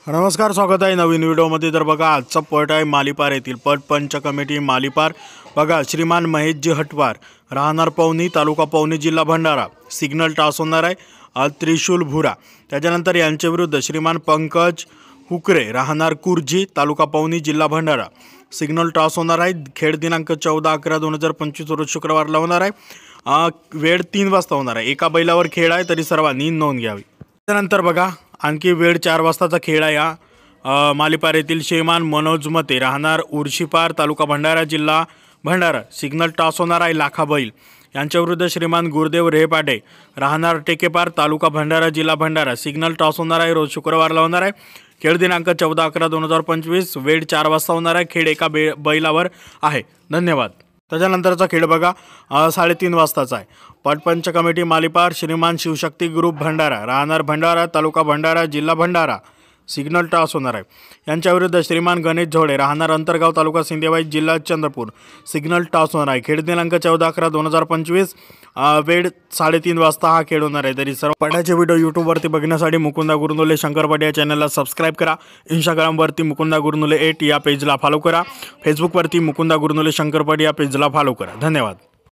नमस्कार, स्वागत आहे नवीन व्हिडिओमध्ये। तर बघा, आजचा पट आहे मालीपार येथील पट पंच कमिटी मालीपार। बघा, श्रीमान महेशजी हटवार, राहणार पवनी, तालुका पवनी, जिल्हा भंडारा, सिग्नल टॉस होणार आहे त्रिशूल भुरा। त्याच्यानंतर यांच्या विरुद्ध श्रीमान पंकज हुकरे, राहणार कुर्जी, तालुका पवनी, जिल्हा भंडारा, सिग्नल टॉस होणार आहे। खेळ दिनांक 14/11/2025 रोज शुक्रवारला होणार आहे। वेळ 3 वाजता होणार आहे। एका बैलावर खेळ आहे, तरी सर्वांनी नोंद घ्यावी। त्यानंतर बघा, आणखी वेळ 4 वाजताचा खेळ आहे। मालीपार येथील श्रीमान मनोज मते, राहणार उर्शीपार, तालुका भंडारा, जिल्हा भंडारा, सिग्नल टॉस होणार आहे लाखा बैल। यांच्या विरुद्ध श्रीमान गुरुदेव रेपाटे, राहणार टेकेपार, तालुका भंडारा, जिल्हा भंडारा, सिग्नल टॉस होणार आहे। रोज शुक्रवारला होणार आहे। खेळ दिनांक 14/11/2025, वेळ 4 वाजता होणार आहे। खेळ एका बैलावर आहे। धन्यवाद। त्याच्यानंतरचा खेळ बघा, 3:30 वाजताचा आहे। पटपंच कमिटी मालीपार श्रीमान शिवशक्ती ग्रुप भंडारा, राहणार भंडारा, तालुका भंडारा, जिल्हा भंडारा, सिग्नल टॉस होणार आहे। यांच्या विरुद्ध श्रीमान गणेश झोडे, राहणार अंतरगाव, तालुका सिंदेवाई, जिल्हा चंद्रपूर, सिग्नल टॉस होणार आहे। खेळ दिनांक 14/11/2025, वेळ 3:30 वाजता हा खेळ होणार आहे। तरी सर्व पटाचे व्हिडिओ यूट्यूबवरती बघण्यासाठी मुकुंदा गुरुनुले शंकरपाटी या चॅनलला सबस्क्राईब करा। इंस्टाग्रामवरती मुकुंदा गुरुनुले 8 या पेजला फॉलो करा। फेसबुकवरती मुकुंदा गुरुनुले शंकरपाटी या पेजला फॉलो करा। धन्यवाद।